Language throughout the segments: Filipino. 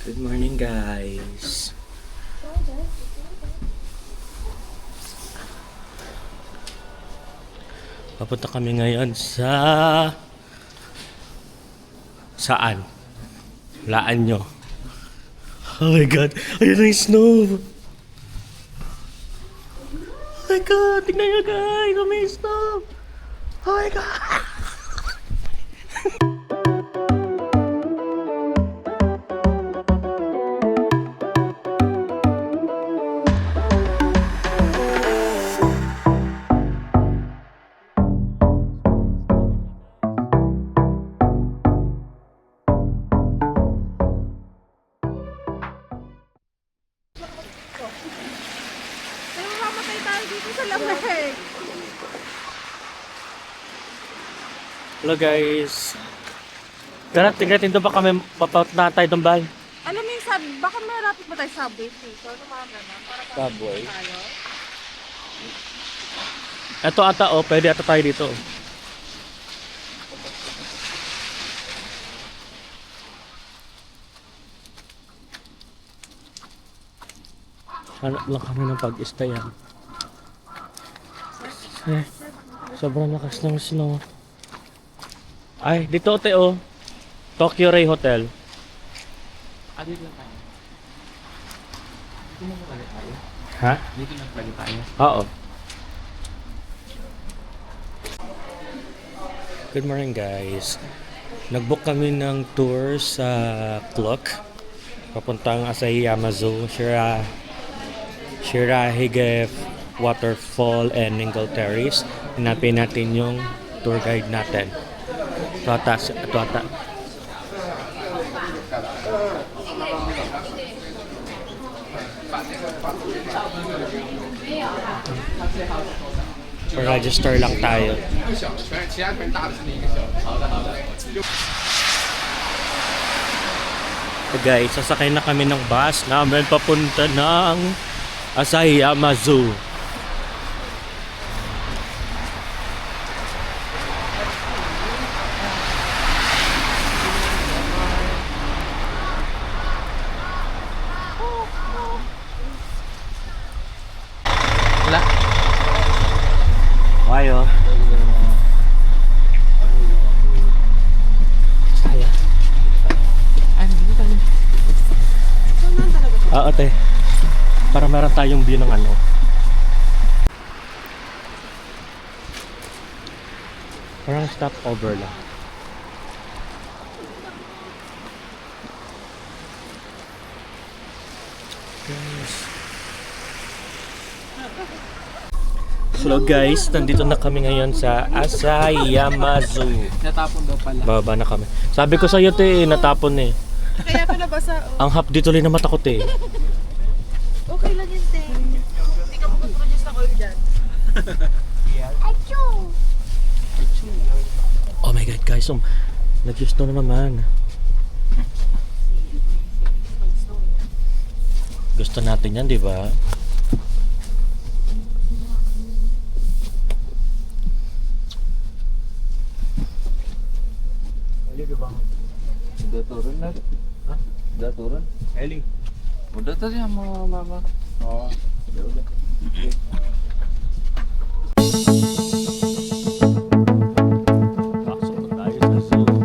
Good morning, guys. Papunta kami ngayon sa... Saan? Laan nyo. Oh my God! Ayun na yung snow! Oh my God! Tignan nyo, guys! Oh, may snow! Oh my God! Pero mamatay tayo dito sa lamig. Hello, guys! Tara, tignan doon ba kami papaut na tayo doon ba? Alam mo yung baka malapit ba tayo subway dito? Ano mga ganun? Para Subway? tayo. Ito ata, oh. Pwede ata tayo dito. Hanap lang kami ng pag-stayan. Sobrang lakas ng snow. Ay, dito te oh. Tokyo Ray Hotel. Dito lang tayo. Dito lang pala tayo. Ha? Dito lang pala tayo. Oo. Good morning, guys. Nag-book kami ng tour sa Clock. Papuntang Asahiyama Zoo, Shirahige Waterfall and Ningle Terrace. Hinapin natin yung tour guide natin. Ito ata. Register lang tayo. So guys, sasakay na kami ng bus namin papunta ng Asahiyama Zoo. Wala. Wayo. Saya. Dito tayo. Saan talaga to? Oo, te. Para meron tayong view ng ano. Parang stopover lang. Guys. Hello guys, nandito na kami ngayon sa Asahiyama Zoo. Natapon daw pala. Bababa na kami. Sabi ko sa iyo, te, natapon eh. Kaya ko nabasa. Ang hap dito rin na matakot eh. Okay lang yun, te. Hindi ka mag-produce ng oil dyan. Achoo! Oh my God, guys, nag-snow na naman. Gusto natin yan, di ba? Udah turun na. Hah? Udah turun? Eli. Udah tadi sama mama. Oh. Ya udah. Pasok na tayo sa zoo.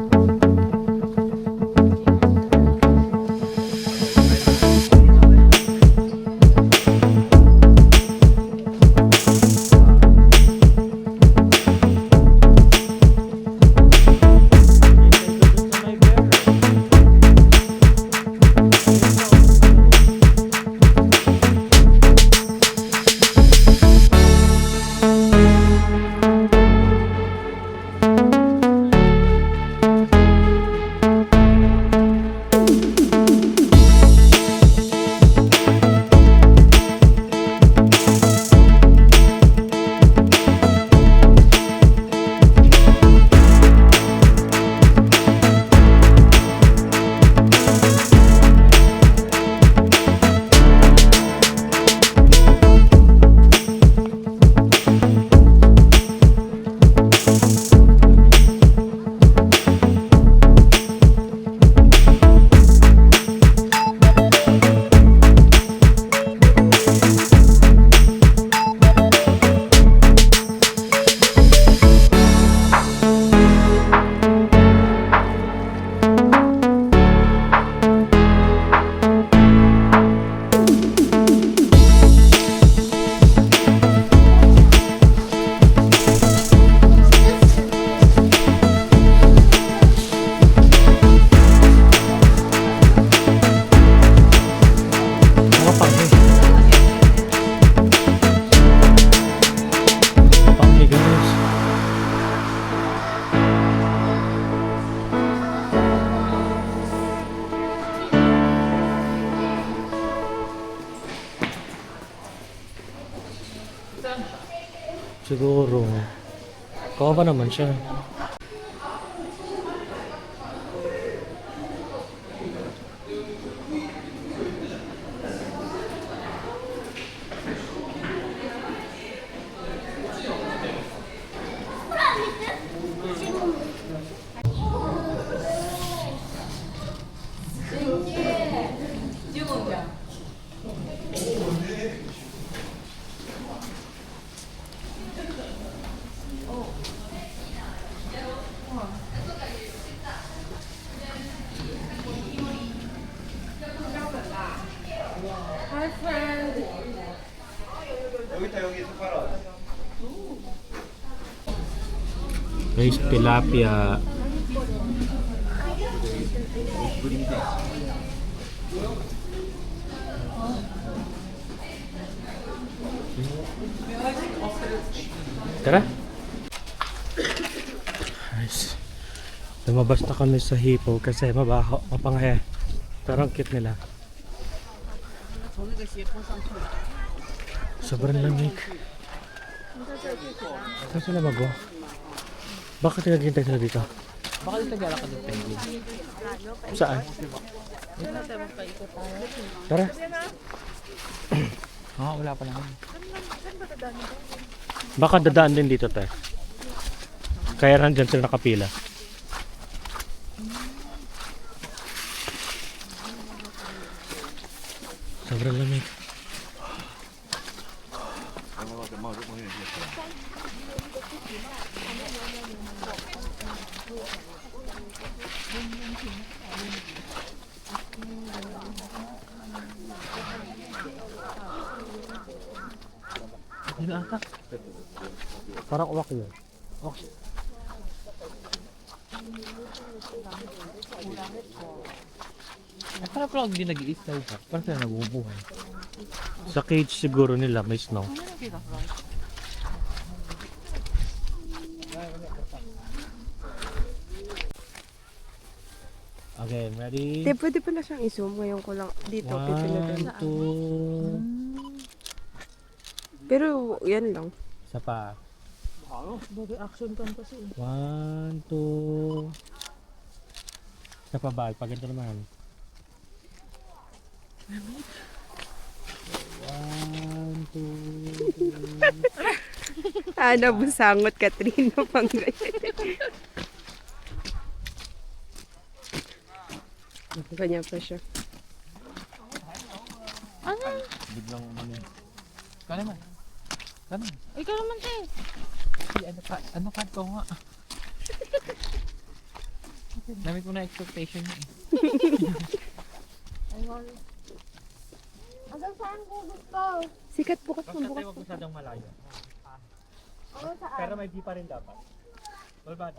Siguro. Kawawa naman siya. Guys, tilapia. Tara. Guys, lumabas na kami sa hipo kasi mabaho, mapanghe. Pero ang cute nila. Sobrang lamig. Saan sila mag-go? Bakit naghihintay sila dito? Baka dito naglalakad ng penguin. Saan? Tara. Wala pa naman. Baka dadaan din dito tayo. Kaya nandyan sila nakapila. Sobrang lamig. Yun ata. Parang uwak yun. Parang pala hindi nag-i-snow pa. Parang sila nabubuhay. Sa cage siguro nila may snow. Okay, ready? Di, pwede pala siyang i-zoom. Ngayon ko lang dito. pipindutin. 1, 2. Pero yan lang. Isa pa. Bagay action cam kasi. 1, 2. Isa pa ba? Paganda naman. 1, 2, 3. Ana, busangot, Katrina. Pang ganyan pa siya. Biglang ano. Kaya naman. Ikaw naman, te. Ano ka ko nga? Namit mo na expectation niya eh. Hanggang saan ko gusto? Sikat bukas Basta ng tayo bukas. wag masyadong malayo. Hanggang saan? Pero may di pa rin dapat. All bad.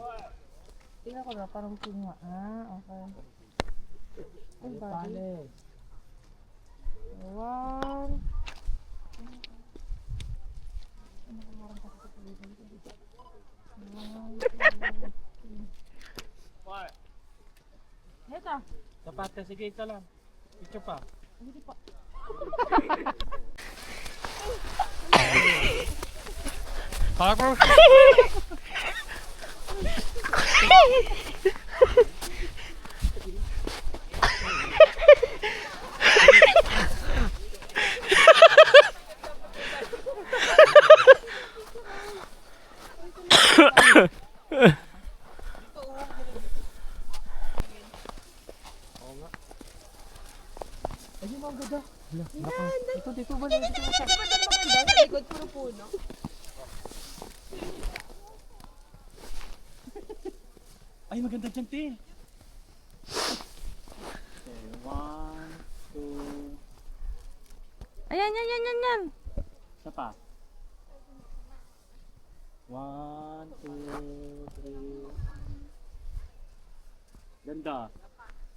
Tingnan ko na, parang tunga. Okay. Ang body. 1. Heta. Dapat ka, sige ito lang. Picture pa. Parkour. Dito ba lang? Dito ba maganda? Sa likod, puro puno. Ay, maganda dyan, te. Okay, 1, 2. Ayan. Isa pa. 1, 2, 3. Ganda.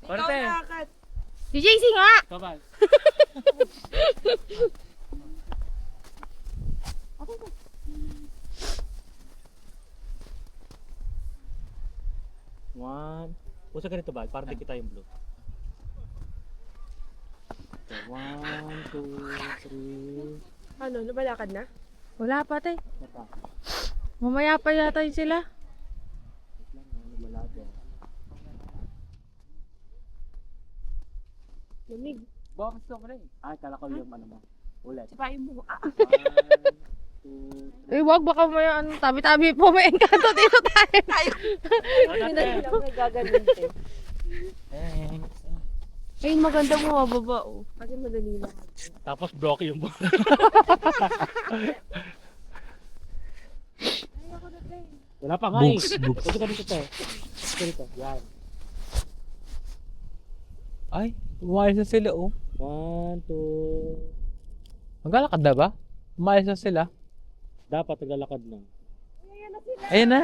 Parte. Si JC nga! Kabal. One. Pusa ka nito ba? Para di kita yung blue. Okay, 1, 2, 3. Ano, lumalakad na? Wala pa, te. Isa pa. Mamaya pa yata yun sila. Lamig. Bakit gusto ko rin? Kala ko yung ano mo. Ulit. Sipain mo. Eh, wag baka may ano, tabi-tabi po, may engkanto dito tayo. Ayun, maganda mo mababa, oh. Kasi madali lang. Tapos broke yung Wala pa nga Books, eh. books. Ito ka dito, te. Ito dito. Yan. Ay, umayos na sila oh. 1, 2. Maglalakad na ba? Umayos na sila. Dapat naglalakad na. Ayan na.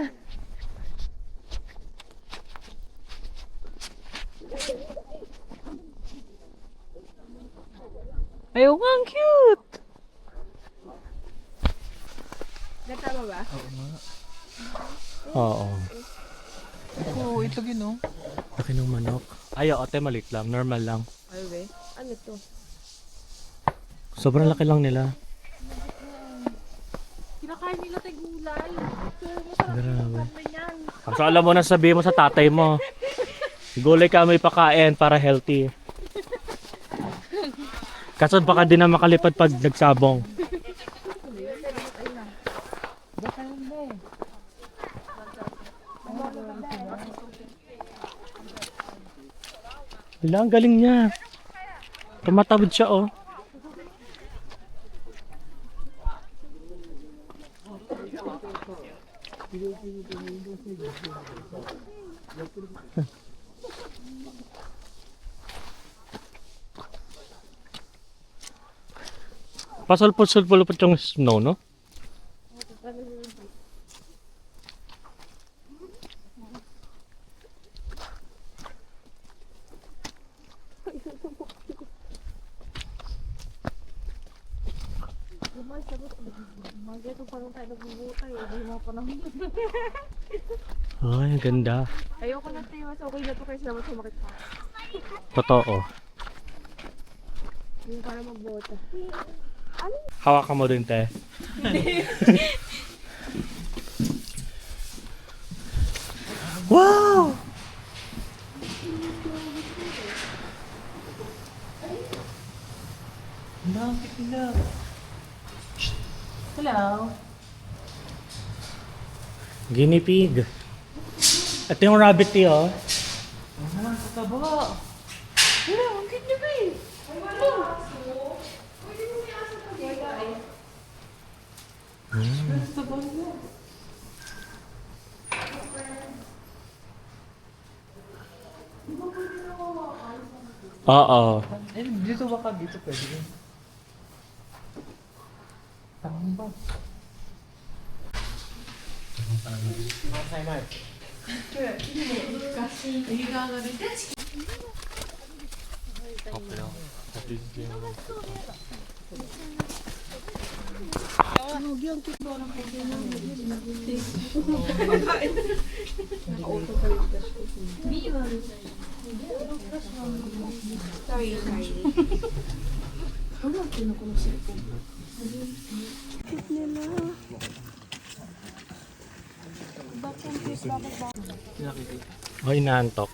Ayaw nga, ang cute! Nagtama ba? Oo. Oo, itlog yun oh. Laki ng manok. Ayaw, ate, maliit lang. Normal lang. Ay, be. Ano to? Sobrang laki lang nila. Kinakain nila tayo gulay. So, masarap Grabe. yung karne niyan. Kaso alam mo na sabihin mo sa tatay mo. Gulay ka may pakain para healthy. Kaso baka di na makalipad pag nagsabong. Wala, ang galing niya. Tumatawid siya oh. Pasulpot-sulpot yung snow, no? Magkito pa rin tayo nagbubutay. Hindi mo pa naman. Ay, ang ganda. Ayoko na tayo. Mas okay na to kasi naman sumakit pa. Totoo. Hindi para magbota. Hawakan mo din, te. Wow! Hello. Guinea pig. Ito yung rabbit tea, oh. Hello, ang cute niya ba eh. Oo. Eh, dito baka dito pwede yun. Tama ba? Oh, inaantok.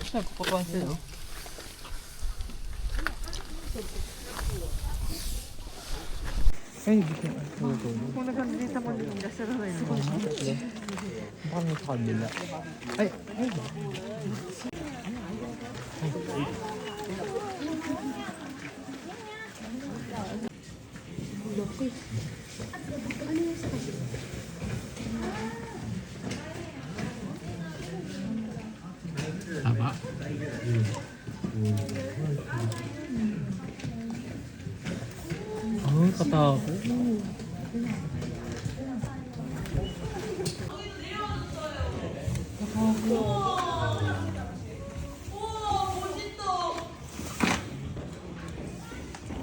Nagpapang sila oh. Ay, dito. Kung nagkandita mo din, nasa na rin. Baka may kabila. Ay, ay. Tama. Oh, katakot.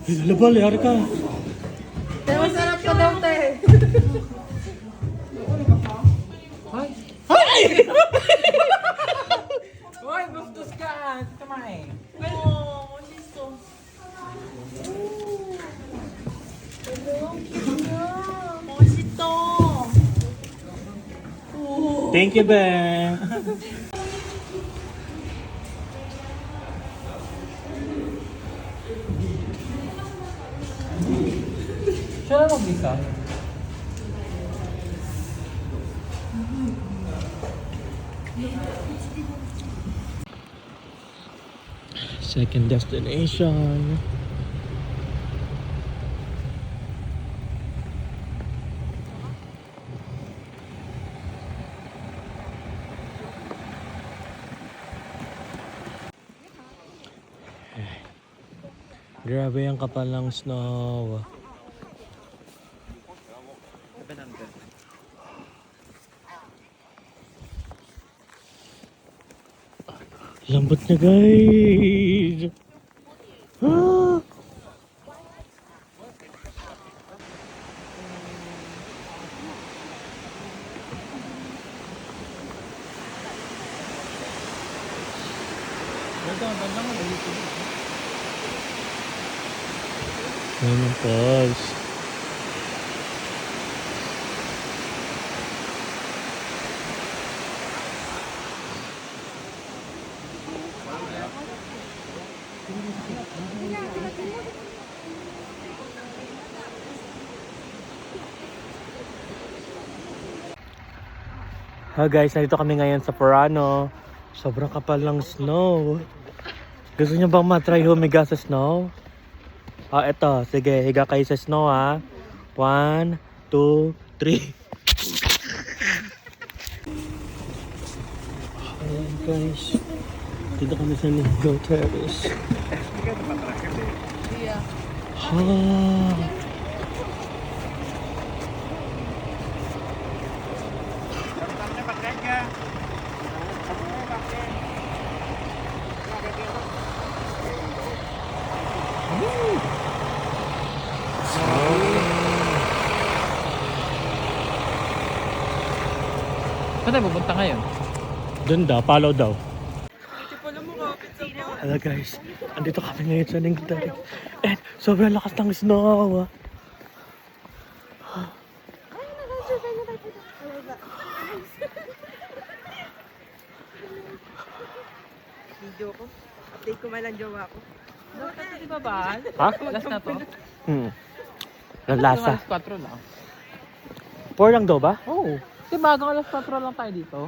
Labal, yari ka. Pero masarap pa daw tayo. Hoy, bustos ka. Kamay. Oh, listo. Hello, ang cute niya. Mosito. Thank you, Ben. Siya na mag-isa. Second destination. Grabe ang kapal ng snow. Lambot na guys. Ah! Ayan ang falls. Ha guys, nandito kami ngayon sa Purano. Sobrang kapal ng snow. Gusto niyo bang matry humiga sa snow? Ah, eto. Sige, higa kayo sa snow ha. 1, 2, 3. Ayan guys. Dito kami sa Nigo Terrace. Ha. Saan tayo pupunta ngayon? Doon daw, follow daw. Hello guys, andito kami ngayon sa Nigo Terrace. And sobrang lakas ng snow. Video ko. Update ko man lang jowa ko. Dapat di ba ba? Ha? Last na to? Ang lasa. Alas 4 lang. 4 lang daw ba? Oo. Di ba hanggang alas 4 lang tayo dito?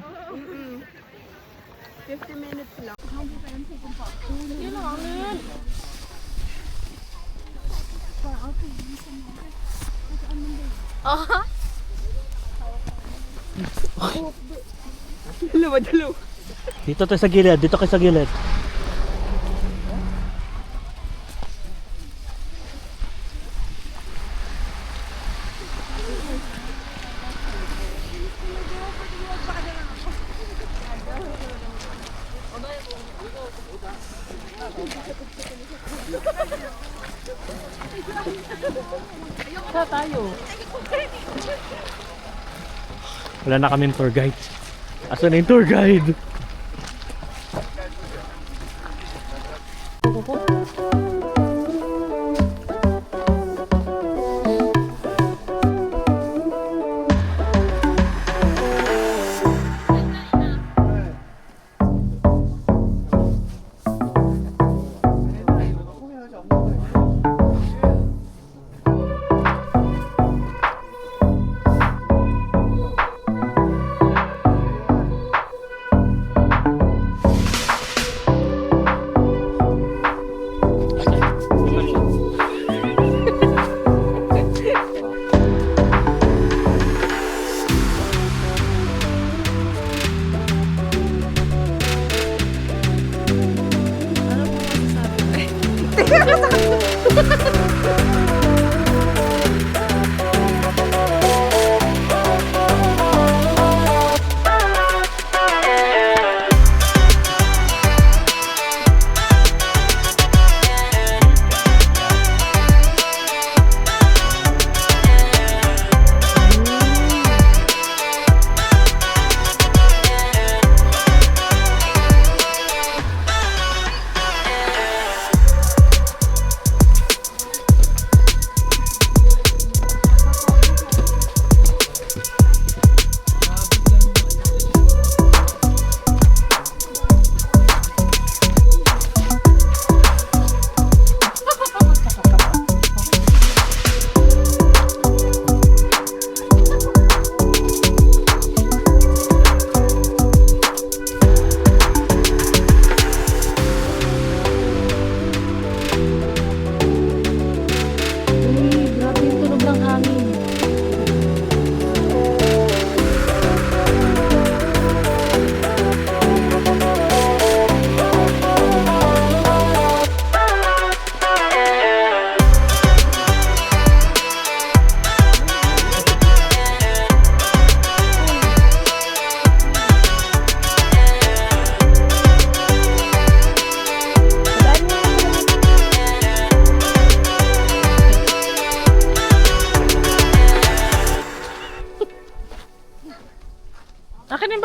50 minutes lang. Yun lang amin. Dalawa. Dito tayo sa gilid, dito kayo sa gilid. Saan tayo? Wala na kaming tour guide. Asan na yung tour guide?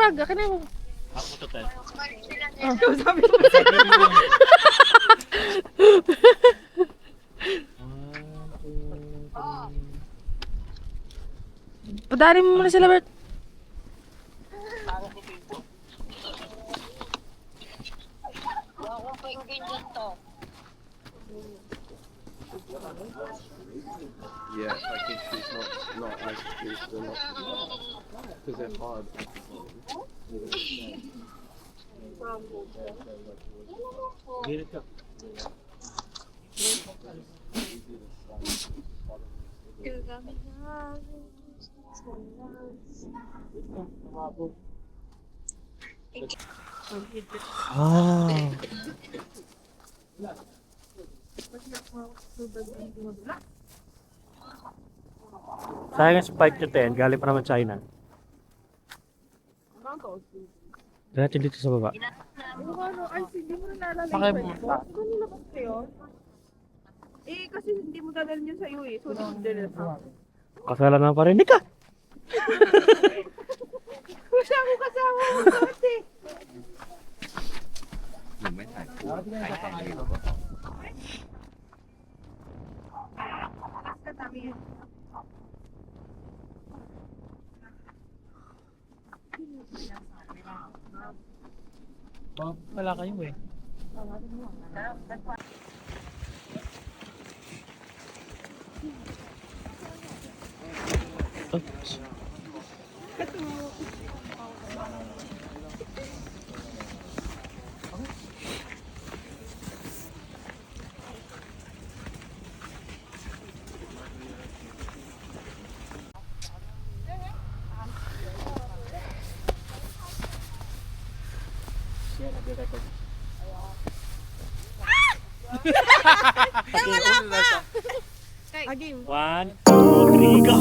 bag. Akin na mo. Ako to, Ted. Sabi ko. Padali mo muna sila, Bert. Yeah, I think she's not as she's still not because they're hard. Girit ka. Ah. Sayang ang spike to 10, galing pa naman China. Natin dito sa baba. Hindi mo na naalala Pakipunta. Kanina ba yun? Eh, kasi hindi mo dadalhin yun sa iyo eh. So, dinadala sa akin. Kasalanan pa rin. Hindi ka! Wala ko kasama mo dati. หนูไม่ถ่ายคู่ถ่ายแค่นี้หรอ Katabi yun. Wala kayo eh. Oops. Again. 1, 2, 3, go!